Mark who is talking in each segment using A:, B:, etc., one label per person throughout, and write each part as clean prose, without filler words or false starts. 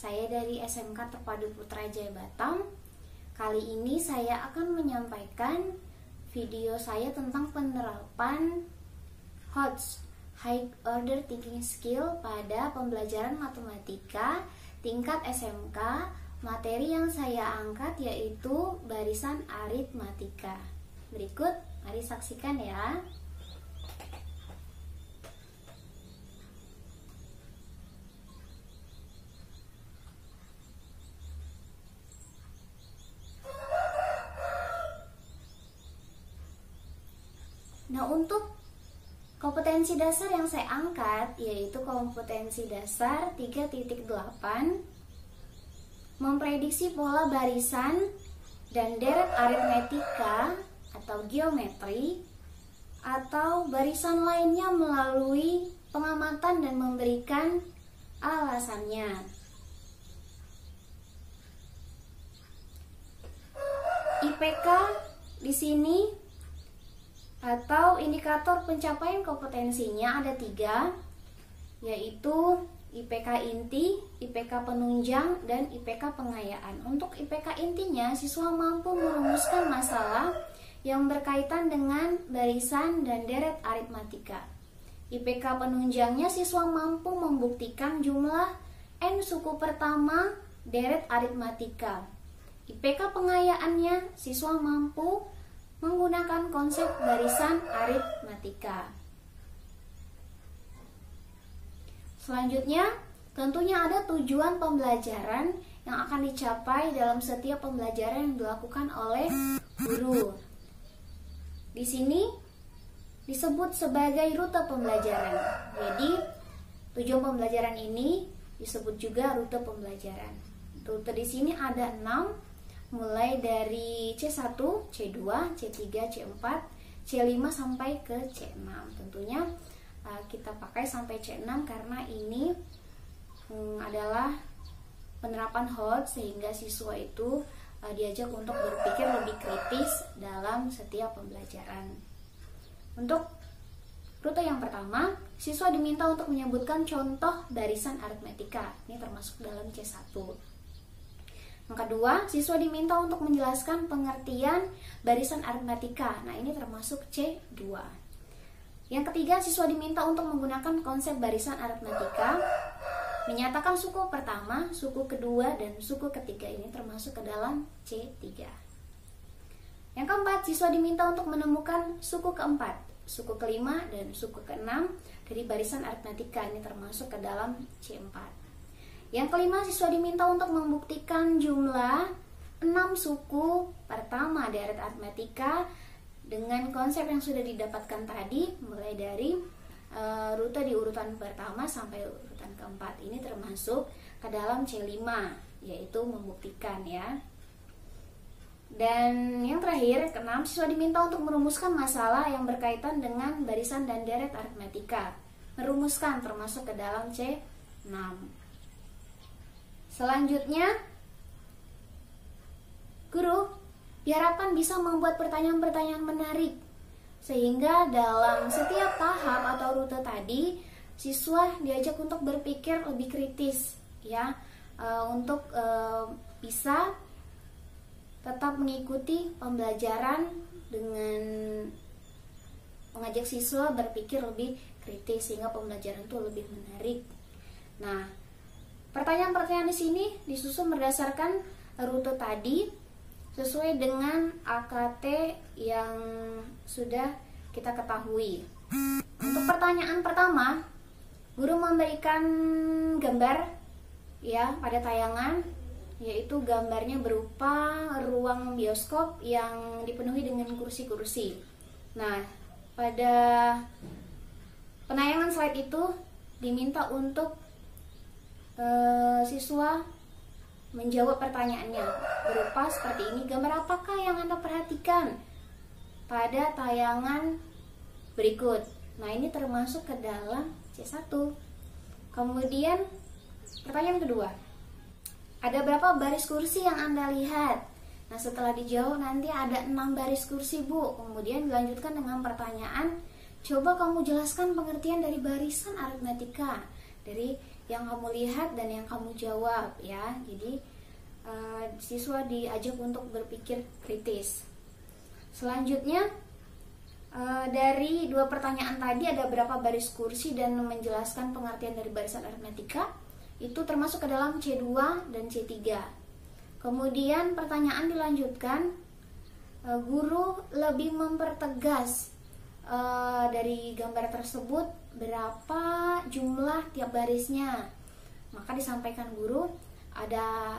A: Saya dari SMK Terpadu Putra Jaya Batam. Kali ini saya akan menyampaikan video saya tentang penerapan HOTS, High Order Thinking Skill, pada pembelajaran matematika tingkat SMK. Materi yang saya angkat yaitu barisan aritmatika. Berikut, mari saksikan ya. Nah, untuk kompetensi dasar yang saya angkat yaitu kompetensi dasar 3.8, memprediksi pola barisan dan deret aritmetika atau geometri atau barisan lainnya melalui pengamatan dan memberikan alasannya. IPK di sini atau indikator pencapaian kompetensinya ada 3, yaitu IPK inti, IPK penunjang, dan IPK pengayaan. Untuk IPK intinya, siswa mampu merumuskan masalah yang berkaitan dengan barisan dan deret aritmatika. IPK penunjangnya, siswa mampu membuktikan jumlah n suku pertama deret aritmatika. IPK pengayaannya, siswa mampu menggunakan konsep barisan aritmatika. Selanjutnya, tentunya ada tujuan pembelajaran yang akan dicapai dalam setiap pembelajaran yang dilakukan oleh guru. Di sini disebut sebagai rute pembelajaran. Jadi, tujuan pembelajaran ini disebut juga rute pembelajaran. Rute di sini ada 6, mulai dari C1, C2, C3, C4, C5 sampai ke C6. Tentunya kita pakai sampai C6 karena ini adalah penerapan HOTS, sehingga siswa itu diajak untuk berpikir lebih kritis dalam setiap pembelajaran. Untuk rute yang pertama, siswa diminta untuk menyebutkan contoh barisan aritmetika. Ini termasuk dalam C1. Yang kedua, siswa diminta untuk menjelaskan pengertian barisan aritmatika. Nah, ini termasuk C2. Yang ketiga, siswa diminta untuk menggunakan konsep barisan aritmatika, menyatakan suku pertama, suku kedua, dan suku ketiga. Ini termasuk ke dalam C3. Yang keempat, siswa diminta untuk menemukan suku keempat, suku kelima, dan suku keenam dari barisan aritmatika. Ini termasuk ke dalam C4. Yang kelima, siswa diminta untuk membuktikan jumlah 6 suku pertama deret aritmatika dengan konsep yang sudah didapatkan tadi, mulai dari rute di urutan pertama sampai urutan keempat. Ini termasuk ke dalam C5, yaitu membuktikan ya. Dan yang terakhir, keenam, siswa diminta untuk merumuskan masalah yang berkaitan dengan barisan dan deret aritmatika. Merumuskan termasuk ke dalam C6. Selanjutnya, guru diharapkan bisa membuat pertanyaan-pertanyaan menarik, sehingga dalam setiap tahap atau rute tadi siswa diajak untuk berpikir lebih kritis ya, untuk bisa tetap mengikuti pembelajaran dengan mengajak siswa berpikir lebih kritis sehingga pembelajaran itu lebih menarik. Nah, pertanyaan-pertanyaan di sini disusun berdasarkan rute tadi sesuai dengan AKT yang sudah kita ketahui. Untuk pertanyaan pertama, guru memberikan gambar ya pada tayangan, yaitu gambarnya berupa ruang bioskop yang dipenuhi dengan kursi-kursi. Nah, pada penayangan slide itu diminta untuk siswa menjawab pertanyaannya berupa seperti ini. Gambar apakah yang Anda perhatikan pada tayangan berikut? Nah, ini termasuk ke dalam C1. Kemudian pertanyaan kedua, ada berapa baris kursi yang Anda lihat? Nah, setelah dijawab nanti ada 6 baris kursi, Bu. Kemudian dilanjutkan dengan pertanyaan, coba kamu jelaskan pengertian dari barisan aritmetika. Dari yang kamu lihat dan yang kamu jawab ya. Jadi siswa diajak untuk berpikir kritis. Selanjutnya dari 2 pertanyaan tadi, ada berapa baris kursi dan menjelaskan pengertian dari barisan aritmetika, itu termasuk ke dalam C2 dan C3. Kemudian pertanyaan dilanjutkan, guru lebih mempertegas dari gambar tersebut berapa jumlah tiap barisnya. Maka disampaikan guru ada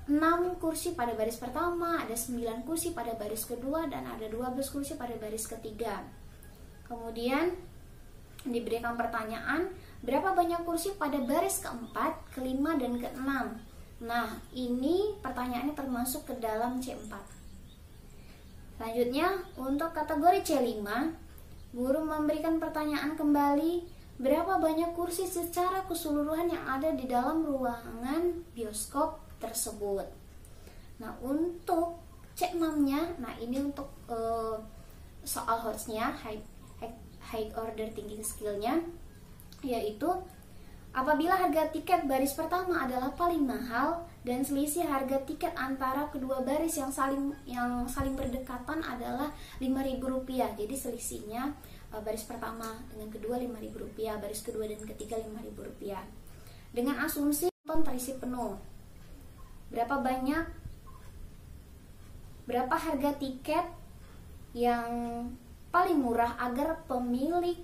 A: 6 kursi pada baris pertama, ada 9 kursi pada baris kedua, dan ada 12 kursi pada baris ketiga. Kemudian diberikan pertanyaan, berapa banyak kursi pada baris keempat, kelima, dan keenam. Nah, ini pertanyaannya termasuk ke dalam C4. Selanjutnya, untuk kategori C5, guru memberikan pertanyaan kembali, berapa banyak kursi secara keseluruhan yang ada di dalam ruangan bioskop tersebut. Nah, untuk C6-nya, nah ini untuk soal HOTS-nya, high order thinking skill-nya, yaitu apabila harga tiket baris pertama adalah paling mahal dan selisih harga tiket antara kedua baris yang saling berdekatan adalah Rp5.000. Jadi selisihnya baris pertama dengan kedua Rp5.000, baris kedua dan ketiga Rp5.000. Dengan asumsi nonton terisi penuh. Berapa harga tiket yang paling murah agar pemilik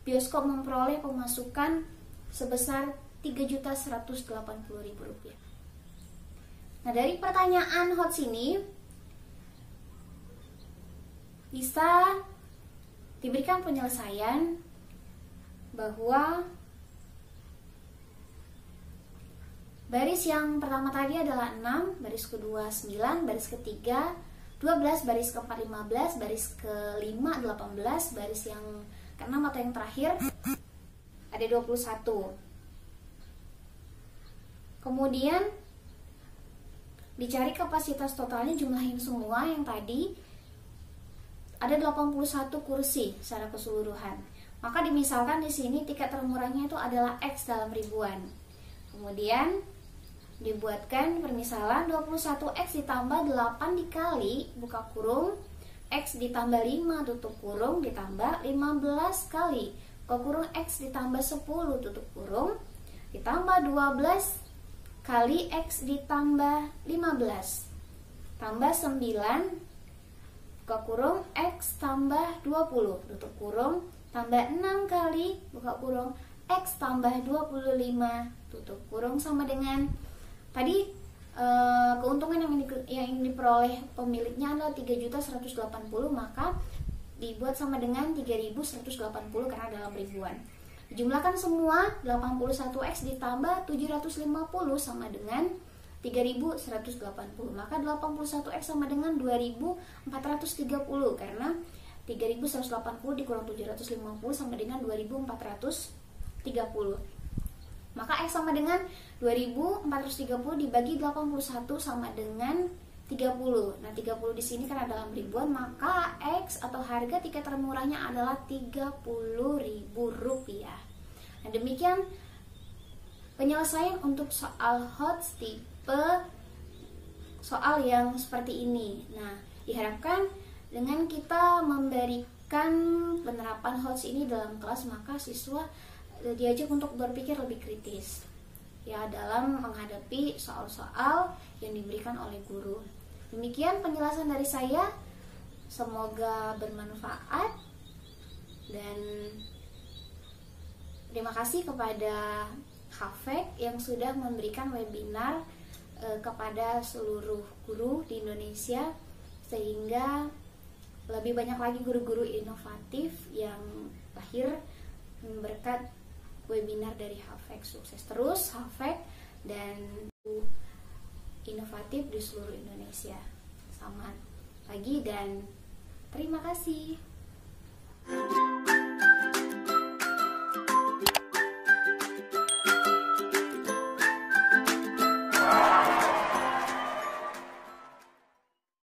A: bioskop memperoleh pemasukan sebesar Rp3.180.000. Nah, dari pertanyaan HOTS ini bisa diberikan penyelesaian bahwa baris yang pertama tadi adalah 6, baris kedua 9, baris ketiga 12, baris keempat 15, baris kelima 18, baris yang keenam atau yang terakhir ada 21. Kemudian dicari kapasitas totalnya, jumlahin semua yang tadi ada 81 kursi secara keseluruhan. Maka dimisalkan di sini tiket termurahnya itu adalah X dalam ribuan. Kemudian dibuatkan permisalan 21X ditambah 8 dikali buka kurung X ditambah 5 tutup kurung ditambah 15 kali buka kurung X ditambah 10 tutup kurung ditambah 12 kali X ditambah 15 tambah 9 buka kurung X tambah 20 tutup kurung tambah 6 kali buka kurung X tambah 25 tutup kurung sama dengan tadi keuntungan yang diperoleh pemiliknya adalah 3.180, maka dibuat sama dengan 3.180 karena dalam ribuan. Dijumlahkan semua 81X ditambah 750 sama dengan 3.180, maka 81X sama dengan 2.430 karena 3.180 dikurang 750 sama dengan 2.430. Maka X sama dengan 2.430 dibagi 81 sama dengan 30. Nah, 30 di sini karena dalam ribuan, maka X atau harga tiket termurahnya adalah Rp30.000. Nah, demikian penyelesaian untuk soal HOTS tipe soal yang seperti ini. Nah, diharapkan dengan kita memberikan penerapan HOTS ini dalam kelas, maka siswa diajak untuk berpikir lebih kritis ya dalam menghadapi soal-soal yang diberikan oleh guru. Demikian penjelasan dari saya, semoga bermanfaat dan terima kasih kepada Hafek yang sudah memberikan webinar kepada seluruh guru di Indonesia sehingga lebih banyak lagi guru-guru inovatif yang lahir berkat webinar dari Hafek. Sukses terus Hafek dan inovatif di seluruh Indonesia. Selamat pagi dan terima kasih.